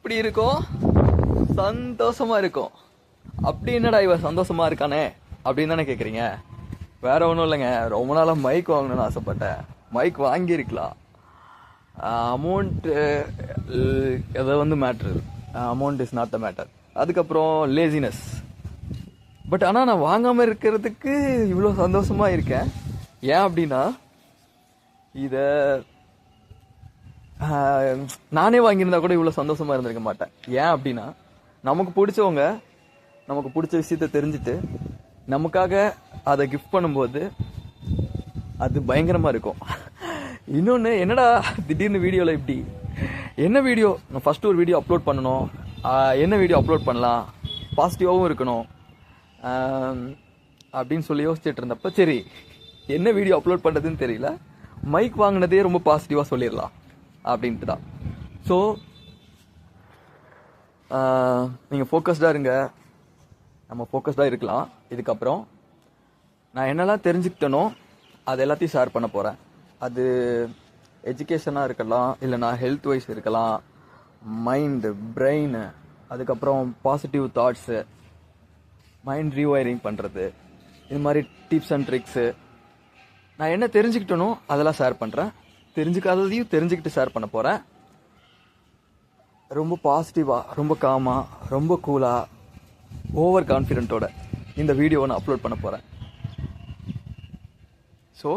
எப்படி இருக்கும்? சந்தோஷமா இருக்கும். அப்படி என்னடா இவ சந்தோஷமா இருக்கானே அப்படின்னு தானே கேட்குறீங்க. வேற ஒன்றும் இல்லைங்க, ரொம்ப நாளாக மைக் வாங்கணும்னு ஆசைப்பட்டேன். மைக் வாங்கியிருக்கலாம். அமௌண்ட்டு அதை வந்து matter, amount is not the matter. அதுக்கப்புறம் லேசினஸ். பட் ஆனால் நான் வாங்காமல் இருக்கிறதுக்கு இவ்வளோ சந்தோஷமாக இருக்கேன். ஏன் அப்படின்னா, இதை நானே வாங்கியிருந்தா கூட இவ்வளோ சந்தோஷமாக இருந்திருக்க மாட்டேன். ஏன் அப்படின்னா, நமக்கு பிடிச்சவங்க நமக்கு பிடிச்ச விஷயத்த தெரிஞ்சுட்டு நமக்காக அதை கிஃப்ட் பண்ணும்போது அது பயங்கரமாக இருக்கும். இன்னொன்று என்னடா திடீர்னு வீடியோவில் இப்படி என்ன வீடியோ, நான் ஃபஸ்ட்டு ஒரு வீடியோ அப்லோட் பண்ணணும், என்ன வீடியோ அப்லோட் பண்ணலாம், பாசிட்டிவாகவும் இருக்கணும் அப்படின்னு சொல்லி யோசிச்சுட்டு இருந்தப்போ, சரி என்ன வீடியோ அப்லோட் பண்ணுறதுன்னு தெரியல, மைக் வாங்கினதே ரொம்ப பாசிட்டிவாக சொல்லிடலாம் அப்படின்ட்டு தான். ஸோ நீங்கள் ஃபோக்கஸ்டாக இருங்க, நம்ம ஃபோக்கஸ்டாக இருக்கலாம். இதுக்கப்புறம் நான் என்னெல்லாம் தெரிஞ்சுக்கிட்டனோ அது எல்லாத்தையும் ஷேர் பண்ண போகிறேன். அது எஜுகேஷனாக இருக்கலாம், இல்லைனா ஹெல்த் வைஸ் இருக்கலாம், மைண்டு, பிரெயின், அதுக்கப்புறம் பாசிட்டிவ் தாட்ஸு, மைண்ட் ரீவயரிங் பண்ணுறது, இது மாதிரி டிப்ஸ் அண்ட் ட்ரிக்ஸு. நான் என்ன தெரிஞ்சுக்கிட்டனோ அதெல்லாம் ஷேர் பண்ணுறேன். தெரிஞ்சுக்காததையும் தெரிஞ்சுக்கிட்டு ஷேர் பண்ண போகிறேன். ரொம்ப பாசிட்டிவாக, ரொம்ப காமாக, ரொம்ப கூலாக, ஓவர் கான்ஃபிடென்ட்டோட இந்த வீடியோவை நான் அப்லோட் பண்ண போகிறேன். ஸோ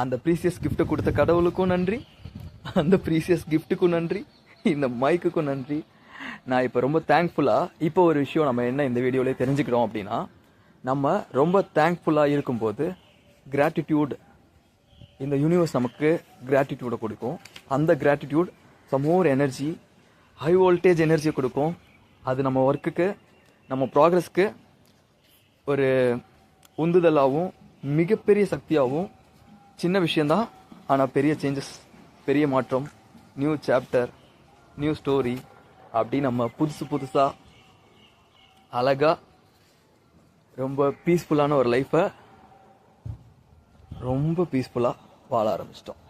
அந்த ப்ரீசியஸ் கிஃப்ட்டை கொடுத்த கடவுளுக்கும் நன்றி, அந்த ப்ரீசியஸ் கிஃப்ட்டுக்கும் நன்றி, இந்த மைக்குக்கும் நன்றி. நான் இப்போ ரொம்ப தேங்க்ஃபுல்லாக, இப்போ ஒரு விஷயம் நம்ம என்ன இந்த வீடியோவிலே தெரிஞ்சுக்கிறோம் அப்படின்னா, நம்ம ரொம்ப தேங்க்ஃபுல்லாக இருக்கும்போது கிராட்டிடியூட், இந்த யூனிவர்ஸ் நமக்கு கிராட்டிடியூடை கொடுக்கும். அந்த gratitude some more energy, high voltage எனர்ஜியை கொடுக்கும். அது நம்ம ஒர்க்குக்கு, நம்ம ப்ராக்ரஸ்க்கு ஒரு உந்துதலாகவும் மிகப்பெரிய சக்தியாகவும். சின்ன விஷயந்தான், ஆனால் பெரிய சேஞ்சஸ், பெரிய மாற்றம், நியூ சாப்டர், நியூ ஸ்டோரி, அப்படி நம்ம புதுசாக அழகாக ரொம்ப பீஸ்ஃபுல்லான ஒரு லைஃப்பை ரொம்ப பீஸ்ஃபுல்லாக வாழ ஆரம்பிச்சிட்டோம்.